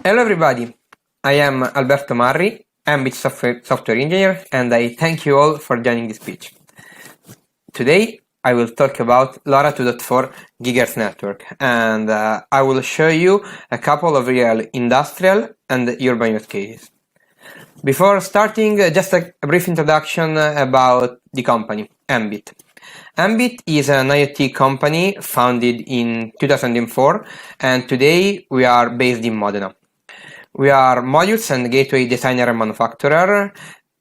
Hello everybody, I am Alberto Marri, Embit software engineer, and I thank you all for joining this speech. Today I will talk about LoRa 2.4 GHz network, and I will show you a couple of real industrial and urban use cases. Before starting, just a brief introduction about the company, Embit. Embit is an IoT company founded in 2004, and today we are based in Modena. We are modules and gateway designer and manufacturer,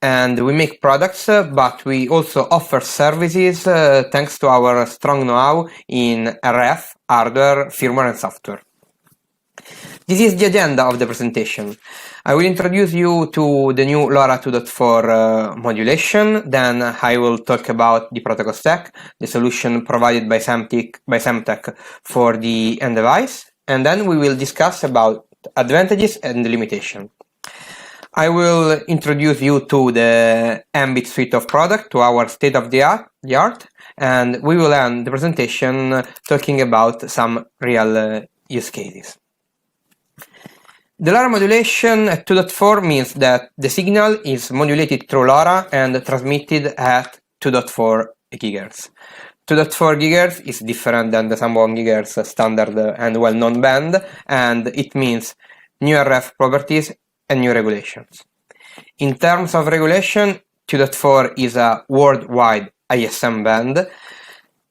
and we make products, but we also offer services thanks to our strong know-how in RF, hardware, firmware and software. This is the agenda of the presentation. I will introduce you to the new LoRa 2.4 modulation, then I will talk about the protocol stack, the solution provided by Semtech for the end device, and then we will discuss about advantages and limitations. I will introduce you to the Embit suite of products, to our state-of-the-art, and we will end the presentation talking about some real use cases. The LoRa modulation at 2.4 means that the signal is modulated through LoRa and transmitted at 2.4 GHz. 2.4 GHz is different than the sub-1 GHz standard and well-known band, and it means new RF properties and new regulations. In terms of regulation, 2.4 is a worldwide ISM band,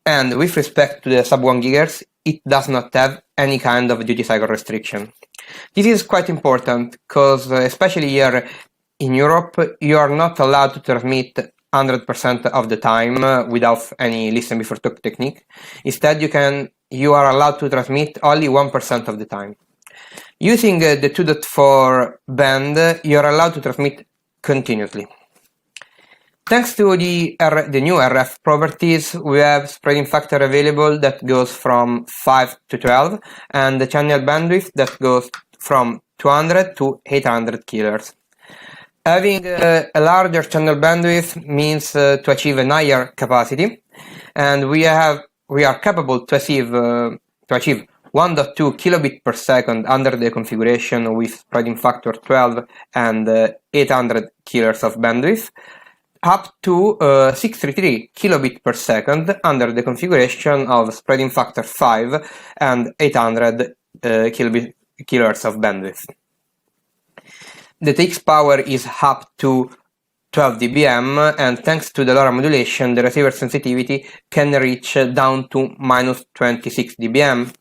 and with respect to the sub-1 GHz, it does not have any kind of duty cycle restriction. This is quite important because, especially here in Europe, you are not allowed to transmit 100% of the time without any listen before talk technique. Instead, you are allowed to transmit only 1% of the time. Using the 2.4 band, you are allowed to transmit continuously. Thanks to the new RF properties, we have spreading factor available that goes from 5 to 12, and the channel bandwidth that goes from 200 to 800 kHz. Having a larger channel bandwidth means to achieve a higher capacity, and we are capable to achieve 1.2 kilobit per second under the configuration with spreading factor 12 and 800 kHz of bandwidth, up to 633 kilobit per second under the configuration of spreading factor 5 and 800 kHz of bandwidth. The TX power is up to 12 dBm, and thanks to the LoRa modulation, the receiver sensitivity can reach down to minus 26 dBm,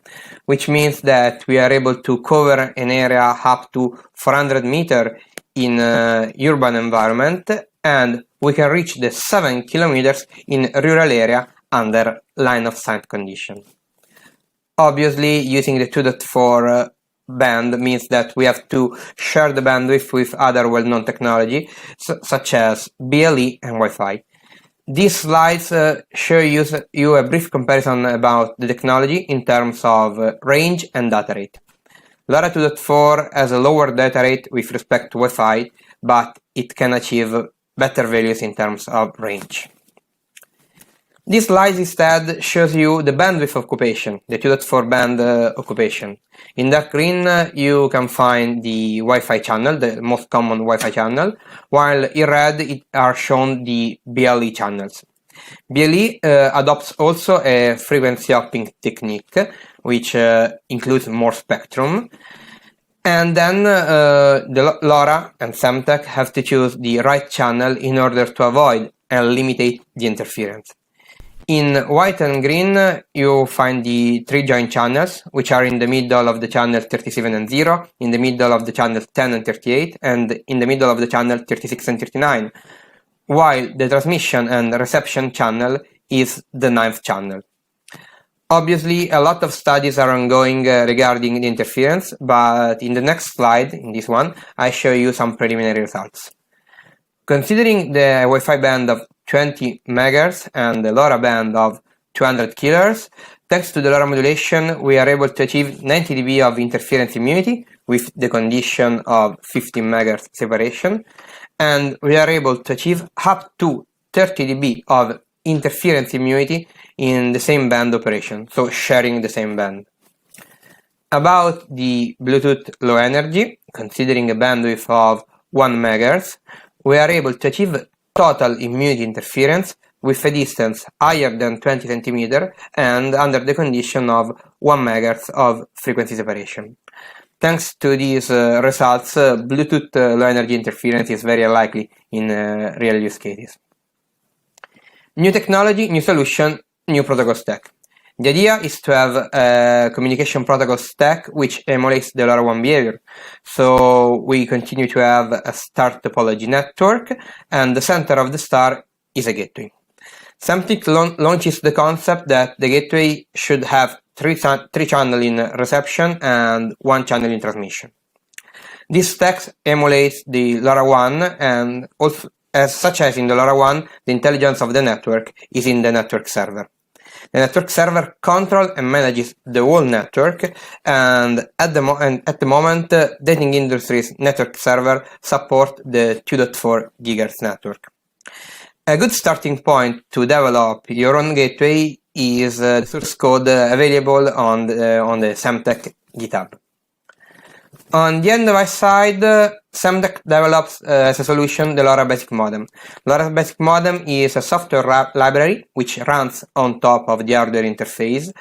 which means that we are able to cover an area up to 400 meters in urban environment, and we can reach the 7 kilometers in rural area under line of sight condition. Obviously, using the 2.4 band means that we have to share the bandwidth with other well-known technology such as BLE and Wi-Fi. These slides show you a brief comparison about the technology in terms of range and data rate. LoRa 2.4 has a lower data rate with respect to Wi-Fi, but it can achieve better values in terms of range. This slide instead shows you the bandwidth occupation, the 2.4 band occupation. In dark green, you can find the Wi-Fi channel, the most common Wi-Fi channel, while in red are shown the BLE channels. BLE adopts also a frequency hopping technique, which includes more spectrum. And then the LoRa and Semtech have to choose the right channel in order to avoid and limit the interference. In white and green, you find the 3 joint channels, which are in the middle of the channel 37 and 0, in the middle of the channel 10 and 38, and in the middle of the channel 36 and 39, while the transmission and reception channel is the 9th channel. Obviously, a lot of studies are ongoing regarding the interference, but in the next slide, in this one, I show you some preliminary results. Considering the Wi-Fi band of 20 MHz and the LoRa band of 200 kHz, thanks to the LoRa modulation, we are able to achieve 90 dB of interference immunity with the condition of 15 MHz separation, and we are able to achieve up to 30 dB of interference immunity in the same band operation, so sharing the same band. About the Bluetooth low energy, considering a bandwidth of 1 MHz, we are able to achieve total immunity interference with a distance higher than 20 cm and under the condition of 1 MHz of frequency separation. Thanks to these results, Bluetooth low energy interference is very unlikely in real use cases. New technology, new solution, new protocol stack. The idea is to have a communication protocol stack which emulates the LoRaWAN behavior. So we continue to have a star topology network, and the center of the star is a gateway. Semtech launches the concept that the gateway should have three channels in reception and 1 channel in transmission. This stack emulates the LoRaWAN, and also, such as in the LoRaWAN, the intelligence of the network is in the network server. The network server controls and manages the whole network, and at the moment, Dating Industries network server support the 2.4 GHz network. A good starting point to develop your own gateway is the source code available on the Semtech GitHub. On the end device side, Semtech develops as a solution the LoRa Basic Modem. LoRa Basic Modem is a software library which runs on top of the hardware interface,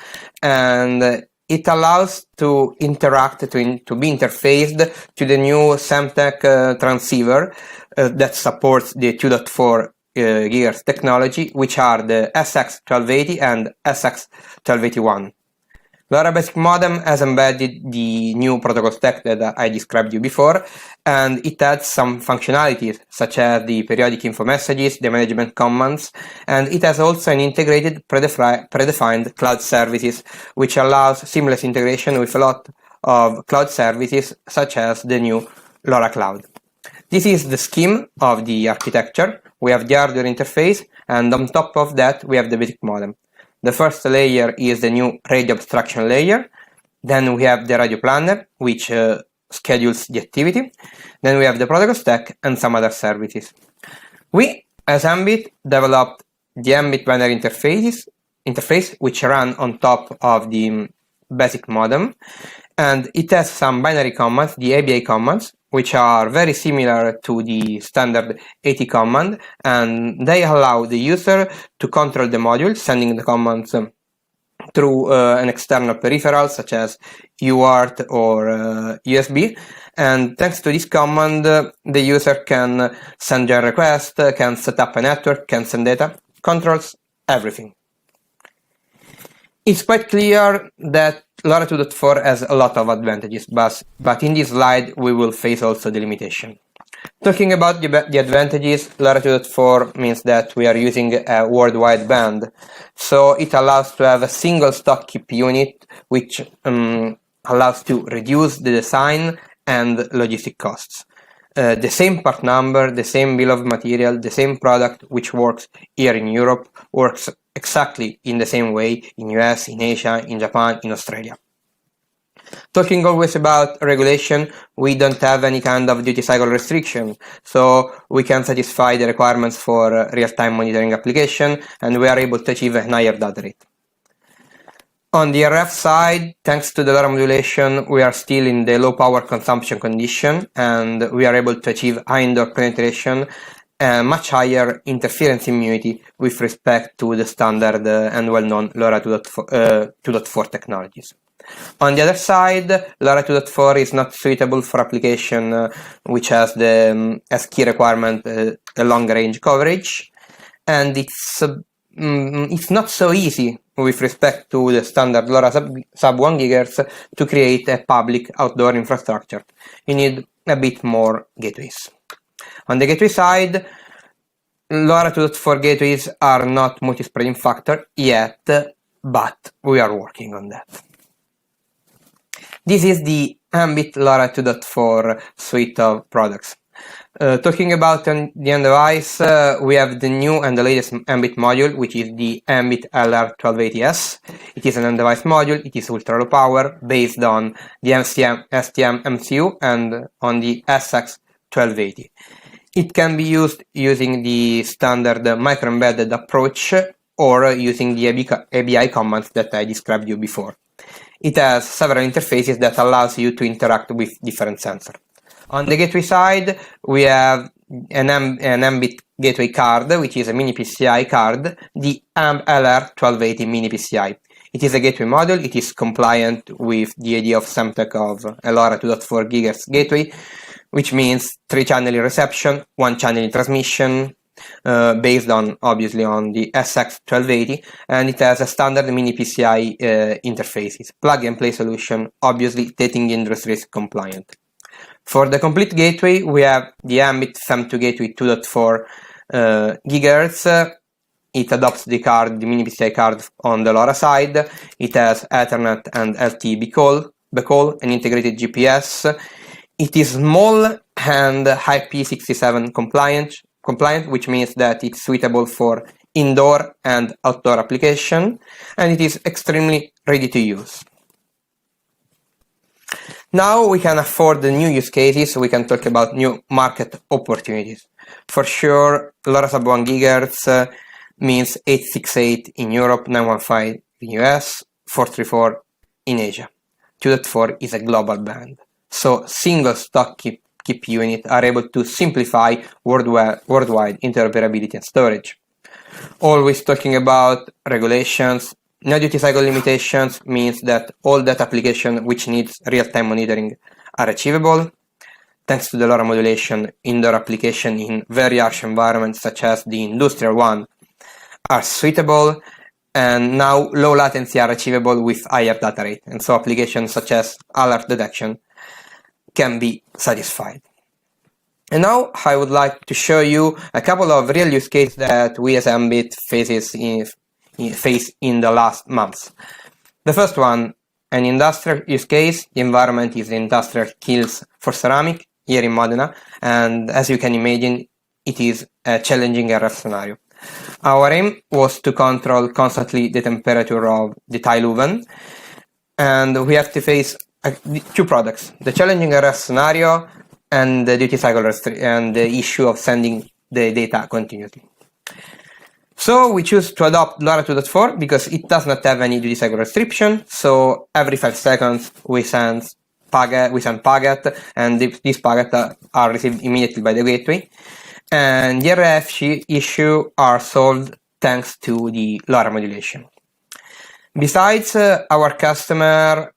and it allows to interact, to be interfaced to the new Semtech transceiver that supports the 2.4 GHz technology, which are the SX1280 and SX1281. LoRa Basic Modem has embedded the new protocol stack that I described you before, and it adds some functionalities such as the periodic info messages, the management commands, and it has also an integrated predefined cloud services, which allows seamless integration with a lot of cloud services such as the new LoRa Cloud. This is the scheme of the architecture. We have the hardware interface, and on top of that we have the basic modem. The first layer is the new radio abstraction layer. Then we have the radio planner, which schedules the activity. Then we have the protocol stack and some other services. We, as Embit, developed the Embit binary interface, which run on top of the basic modem. And it has some binary commands, the ABI commands, which are very similar to the standard AT command, and they allow the user to control the module, sending the commands through an external peripheral such as UART or USB. And thanks to this command, the user can send a request, can set up a network, can send data, controls everything. It's quite clear that LoRa 2.4 has a lot of advantages, but in this slide we will face also the limitation. Talking about the advantages, LoRa 2.4 means that we are using a worldwide band, so it allows to have a single stock chip unit, which allows to reduce the design and logistic costs. The same part number, the same bill of material, the same product which works here in Europe works exactly in the same way in US, in Asia, in Japan, in Australia. Talking always about regulation, we don't have any kind of duty cycle restriction, so we can satisfy the requirements for real-time monitoring application, and we are able to achieve a higher data rate. On the RF side, thanks to the LoRa modulation, we are still in the low power consumption condition, and we are able to achieve high indoor penetration and much higher interference immunity with respect to the standard and well-known LoRa 2.4 technologies. On the other side, LoRa 2.4 is not suitable for application which has the as key requirement a long range coverage, and it's not so easy with respect to the standard LoRa sub 1 GHz to create a public outdoor infrastructure. You need a bit more gateways. On the gateway side, LoRa 2.4 gateways are not multi-spreading factor yet, but we are working on that. This is the Embit LoRa 2.4 suite of products. Talking about the end device, we have the new and the latest Embit module, which is the Embit LR1280S. It is an end device module. It is ultra low power, based on the STM MCU and on the SX1280. It can be used using the standard micro-embedded approach or using the ABI commands that I described you before. it has several interfaces that allows you to interact with different sensors. On the gateway side, we have an Embit gateway card, which is a mini PCI card, the LR1280 mini PCI. It is a gateway module. It is compliant with the idea of Semtech of a LoRa 2.4 GHz gateway, which means 3-channel reception, 1-channel transmission, based on obviously on the SX1280, and it has a standard mini PCI interfaces, plug and play solution, obviously taking industries compliant. For the complete gateway, we have the Embit FEM2 gateway 2.4 GHz. It adopts the card, the mini PCI card on the LoRa side. It has Ethernet and LTE backhaul, and integrated GPS. It is small and IP67 compliant, which means that it's suitable for indoor and outdoor application, and it is extremely ready to use. Now we can afford the new use cases, so we can talk about new market opportunities. For sure, LoRa sub 1 GHz means 868 in Europe, 915 in US, 434 in Asia. 2.4 is a global band, so single stock chip units are able to simplify worldwide interoperability and storage. Always talking about regulations. No duty cycle limitations means that all that application which needs real-time monitoring are achievable. Thanks to the LoRa modulation, indoor application in very harsh environments such as the industrial one are suitable, and now low latency are achievable with higher data rate, and so applications such as alert detection can be satisfied. And now I would like to show you a couple of real use cases that we as Embit face in the last months. The first one, an industrial use case. The environment is the industrial kilns for ceramic here in Modena, and as you can imagine, it is a challenging RF scenario. Our aim was to control constantly the temperature of the tile oven, and we have to face two products: the challenging RF scenario and the duty cycle and the issue of sending the data continuously. So we choose to adopt LoRa 2.4 because it does not have any duty cycle restriction. So every 5 seconds we send packet, and these packets are received immediately by the gateway. And the RF issue are solved thanks to the LoRa modulation. Besides, our customer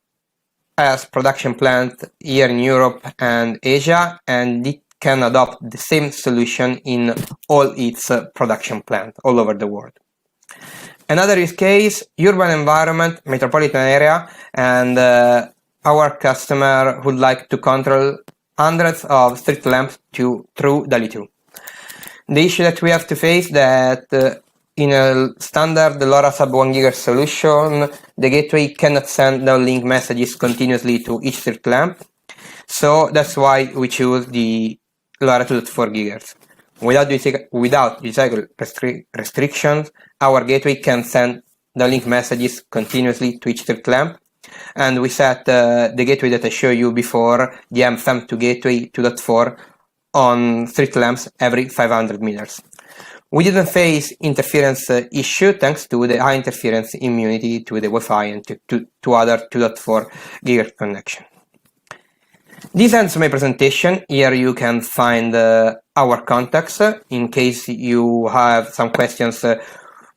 has production plant here in Europe and Asia, and it can adopt the same solution in all its production plants all over the world. Another use case, urban environment, metropolitan area, and our customer would like to control hundreds of street lamps through DALI2. The issue that we have to face that in a standard LoRa sub 1 GHz solution, the gateway cannot send downlink messages continuously to each street lamp. So that's why we choose the LoRa 2.4 GHz. Without duty cycle restrictions, our gateway can send downlink messages continuously to each street lamp. And we set the gateway that I showed you before, the FEM2 gateway 2.4, on street lamps every 500 meters. We didn't face interference issue thanks to the high interference immunity to the Wi-Fi and to other 2.4 GHz connection. This ends my presentation. Here you can find our contacts. In case you have some questions,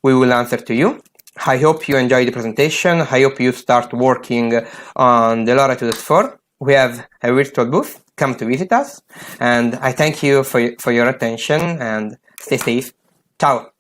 we will answer to you. I hope you enjoyed the presentation. I hope you start working on the LoRa 2.4. We have a virtual booth. Come to visit us. And I thank you for your attention, and stay safe. Ciao.